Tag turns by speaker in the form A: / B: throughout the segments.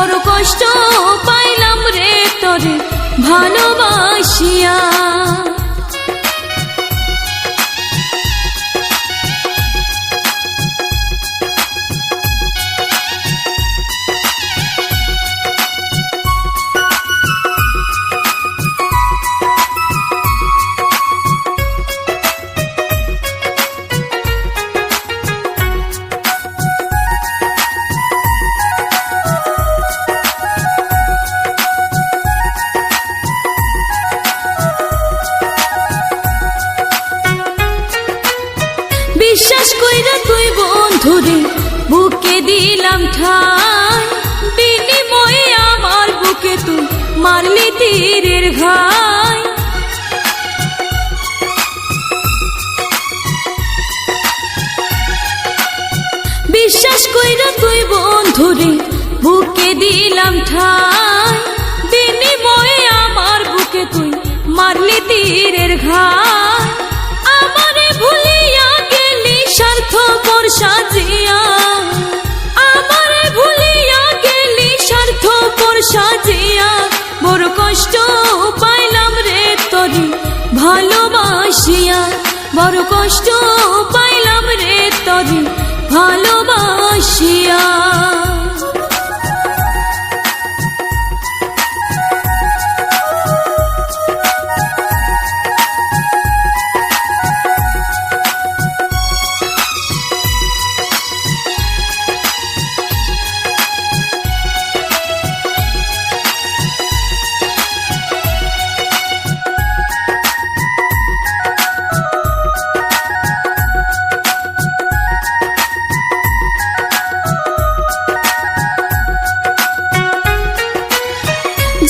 A: বড় কষ্ট পাইলাম রে তোরে ভালোবাসিয়া। বিশ্বাস কইরা তুই বন্ধুরে বুকে দিলাম ঠাই, বিনিময়ে আমার বুকে তুই মারলি তীরের ঘাই। বিশ্বাস কইরা তুই বন্ধুরে বুকে দিলাম ঠাই, বিনিময়ে আমার বুকে তুই মারলি তীরের ঘাই। আমারে ভুলিয়া গেলি স্বার্থপর সাজিয়া, আমারে ভুলিয়া গেলি স্বার্থপর সাজিয়া। বড় কষ্ট পাইলাম রে তোরে ভালোবাসিয়া, বড় কষ্ট পাইলাম রে তোরে ভালোবাসিয়া।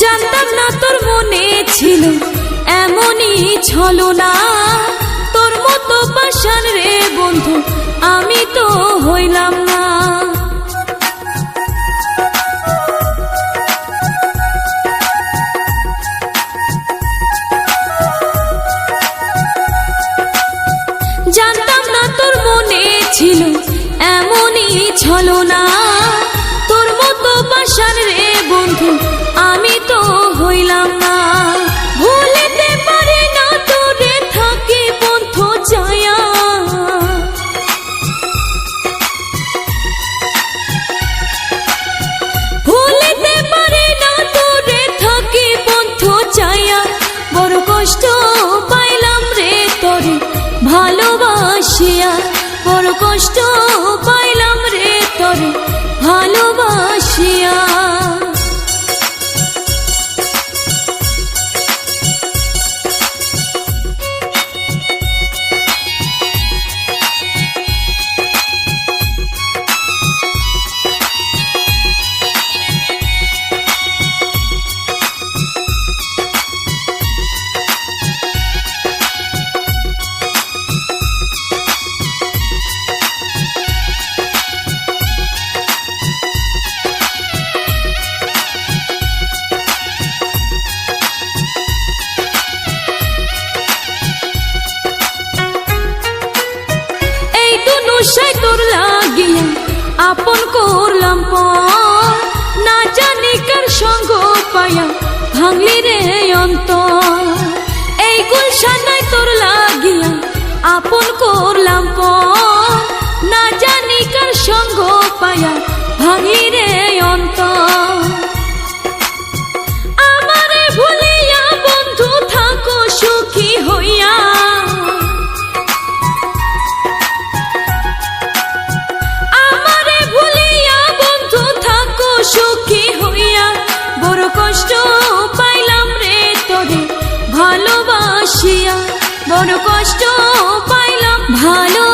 A: জানতাম না তোর মনে ছিল এমনই ছলনা, তোর মতো পাষাণ রে বন্ধু আমি তো হইলাম না। জানতাম না তোর মনে ছিল এমনই ছলনা, তোর মতো পাষাণ রে বন্ধু আমি তো হইলাম না। ভুলিতে পারি না তোরে থাকি পন্থ চায়া, ভুলিতে পারি না তোরে থাকি পন্থ চায়া। বড় কষ্ট পাইলাম রে তোরে ভালোবাসিয়া, বড় কষ্ট পাইলাম রে তোরে ভালোবাসিয়া। তোর লাগিয়া আপন করলাম পর, না জানি কার সঙ্গ পায়া ভাঙলি রে অন্তর। এই গুলশানায় তোর লাগিয়া আপন করলাম পর, না জানি কার সঙ্গ পায়া ভাঙলি রে অন্তর। আমারে ভুলিয়া বন্ধু থাকো সুখী হইয়া, সুখী হইয়া। বড় কষ্ট পাইলাম রে তোরে ভালোবাসিয়া, বড় কষ্ট পাইলাম ভালো